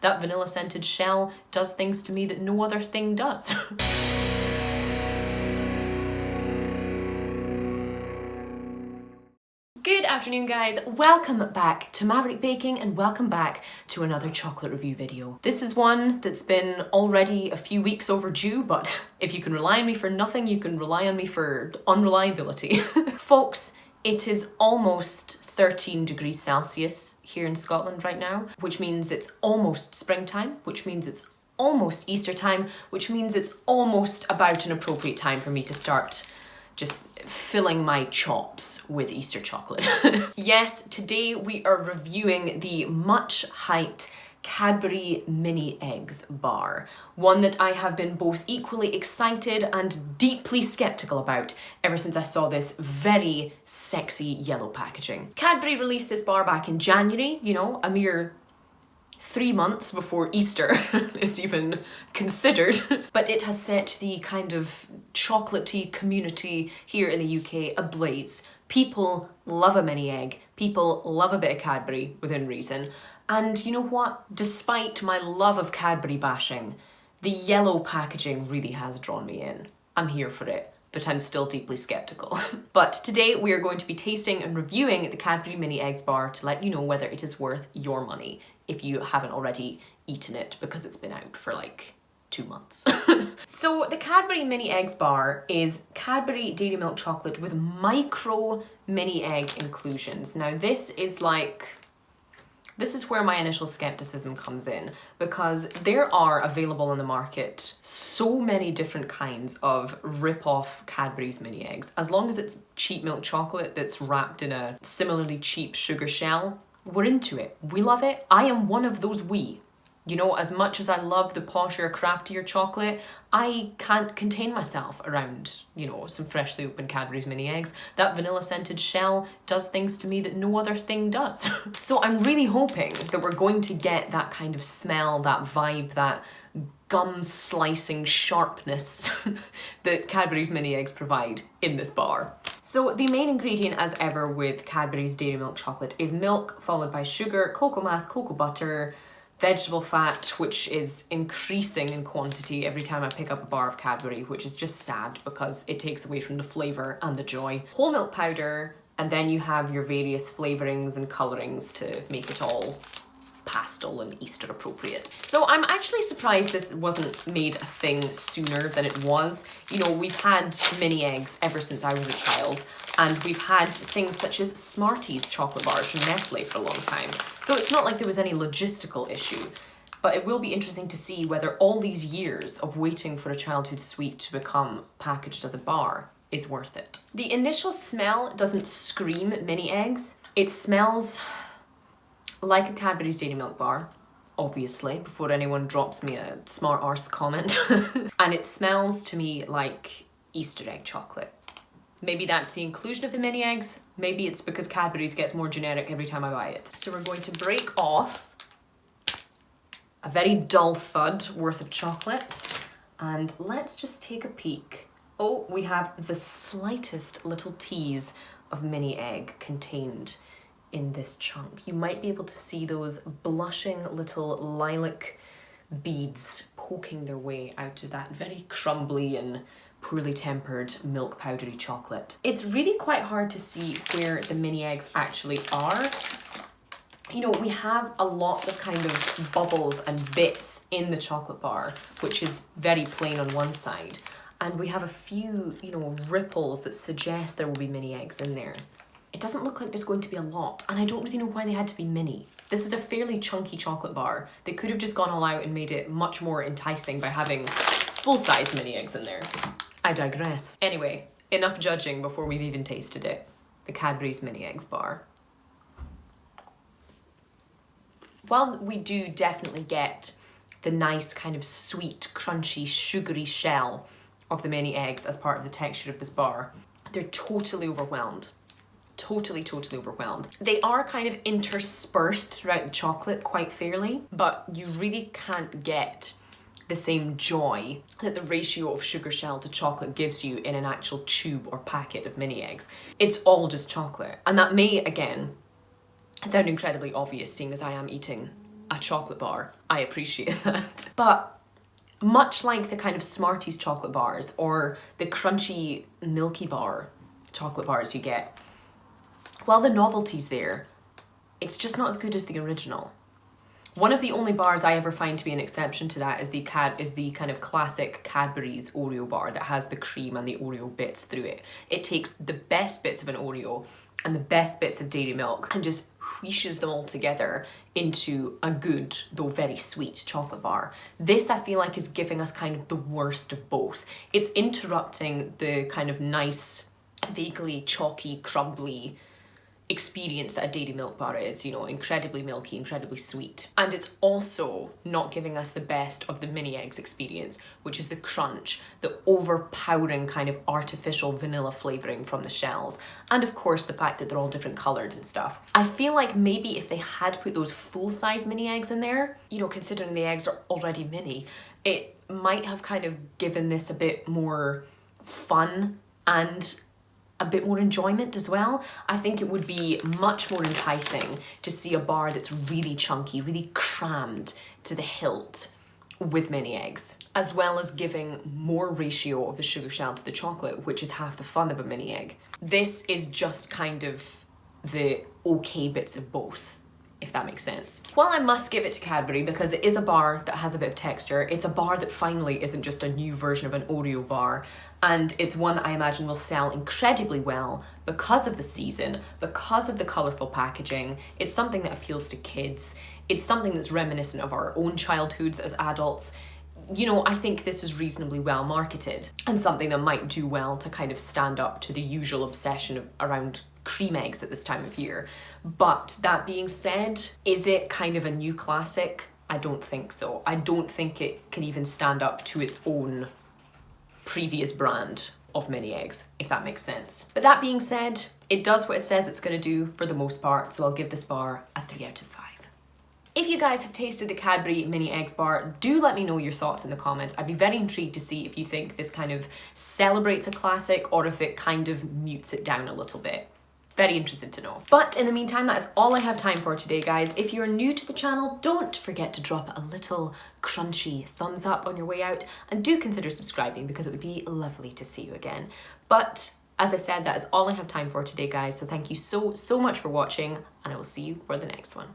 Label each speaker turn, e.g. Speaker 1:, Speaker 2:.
Speaker 1: That vanilla scented shell does things to me that no other thing does. Good afternoon guys, welcome back to Maverick Baking and welcome back to another chocolate review video. This is one that's been already a few weeks overdue, but if you can rely on me for nothing, you can rely on me for unreliability. Folks, it is almost 13 degrees Celsius here in Scotland right now, which means it's almost springtime, which means it's almost Easter time, which means it's almost about an appropriate time for me to start just filling my chops with Easter chocolate. Yes, today we are reviewing the much-hyped Cadbury Mini Eggs Bar, one that I have been both equally excited and deeply skeptical about ever since I saw this very sexy yellow packaging. Cadbury released this bar back in January, you know, a mere 3 months before Easter is even considered, but it has set the kind of chocolatey community here in the UK ablaze. People love a mini egg, people love a bit of Cadbury within reason, and you know what? Despite my love of Cadbury bashing, the yellow packaging really has drawn me in. I'm here for it, but I'm still deeply skeptical. But today we are going to be tasting and reviewing the Cadbury Mini Eggs Bar to let you know whether it is worth your money if you haven't already eaten it because it's been out for like 2 months. So the Cadbury Mini Eggs Bar is Cadbury dairy milk chocolate with micro mini egg inclusions. Now this is where my initial skepticism comes in, because there are available in the market so many different kinds of rip-off Cadbury's mini eggs. As long as it's cheap milk chocolate that's wrapped in a similarly cheap sugar shell, we're into it. We love it. I am one of those we. You know, as much as I love the posher, craftier chocolate, I can't contain myself around, you know, some freshly opened Cadbury's mini eggs. That vanilla scented shell does things to me that no other thing does. So I'm really hoping that we're going to get that kind of smell, that vibe, that gum slicing sharpness that Cadbury's mini eggs provide in this bar. So the main ingredient, as ever with Cadbury's dairy milk chocolate, is milk followed by sugar, cocoa mass, cocoa butter, vegetable fat, which is increasing in quantity every time I pick up a bar of Cadbury, which is just sad because it takes away from the flavour and the joy. Whole milk powder, and then you have your various flavourings and colourings to make it all pastel and Easter appropriate. So I'm actually surprised this wasn't made a thing sooner than it was. You know, we've had mini eggs ever since I was a child, and we've had things such as Smarties chocolate bars from Nestle for a long time. So it's not like there was any logistical issue, but it will be interesting to see whether all these years of waiting for a childhood sweet to become packaged as a bar is worth it. The initial smell doesn't scream mini eggs. It smells like a Cadbury's dairy milk bar, obviously, before anyone drops me a smart arse comment. And it smells to me like Easter egg chocolate. Maybe that's the inclusion of the mini eggs. Maybe it's because Cadbury's gets more generic every time I buy it. So we're going to break off a very dull thud worth of chocolate, and let's just take a peek. Oh, we have the slightest little tease of mini egg contained in this chunk. You might be able to see those blushing little lilac beads poking their way out of that very crumbly and poorly tempered milk powdery chocolate. It's really quite hard to see where the mini eggs actually are. You know, we have a lot of kind of bubbles and bits in the chocolate bar, which is very plain on one side. And we have a few, you know, ripples that suggest there will be mini eggs in there. It doesn't look like there's going to be a lot, and I don't really know why they had to be mini. This is a fairly chunky chocolate bar. They could have just gone all out and made it much more enticing by having full-size mini eggs in there. I digress. Anyway, enough judging before we've even tasted it. The Cadbury's Mini Eggs Bar. While we do definitely get the nice kind of sweet, crunchy, sugary shell of the mini eggs as part of the texture of this bar, they're totally overwhelmed. Totally overwhelmed. They are kind of interspersed throughout the chocolate quite fairly, but you really can't get the same joy that the ratio of sugar shell to chocolate gives you in an actual tube or packet of mini eggs. It's all just chocolate. And that may, again, sound incredibly obvious seeing as I am eating a chocolate bar. I appreciate that. But much like the kind of Smarties chocolate bars or the crunchy Milky Bar chocolate bars you get, while the novelty's there, it's just not as good as the original. One of the only bars I ever find to be an exception to that is the kind of classic Cadbury's Oreo bar that has the cream and the Oreo bits through it. It takes the best bits of an Oreo and the best bits of dairy milk and just wheeshes them all together into a good, though very sweet, chocolate bar. This, I feel like, is giving us kind of the worst of both. It's interrupting the kind of nice, vaguely chalky, crumbly experience that a dairy milk bar is, you know, incredibly milky, incredibly sweet. And it's also not giving us the best of the mini eggs experience, which is the crunch, the overpowering kind of artificial vanilla flavouring from the shells, and of course the fact that they're all different coloured and stuff. I feel like maybe if they had put those full-size mini eggs in there, you know, considering the eggs are already mini, it might have kind of given this a bit more fun and a bit more enjoyment as well. I think it would be much more enticing to see a bar that's really chunky, really crammed to the hilt with mini eggs, as well as giving more ratio of the sugar shell to the chocolate, which is half the fun of a mini egg. This is just kind of the okay bits of both, if that makes sense. Well, I must give it to Cadbury because it is a bar that has a bit of texture. It's a bar that finally isn't just a new version of an Oreo bar, and it's one I imagine will sell incredibly well because of the season, because of the colourful packaging. It's something that appeals to kids. It's something that's reminiscent of our own childhoods as adults. You know, I think this is reasonably well marketed and something that might do well to kind of stand up to the usual obsession around cream eggs at this time of year. But that being said, is it kind of a new classic? I don't think so. I don't think it can even stand up to its own previous brand of mini eggs, if that makes sense. But that being said, it does what it says it's going to do for the most part, so I'll give this bar a 3 out of 5. If you guys have tasted the Cadbury Mini Eggs Bar, do let me know your thoughts in the comments. I'd be very intrigued to see if you think this kind of celebrates a classic or if it kind of mutes it down a little bit. Very interested to know. But in the meantime, that is all I have time for today, guys. If you're new to the channel, don't forget to drop a little crunchy thumbs up on your way out, and do consider subscribing because it would be lovely to see you again. But as I said, that is all I have time for today, guys. So thank you so much for watching, and I will see you for the next one.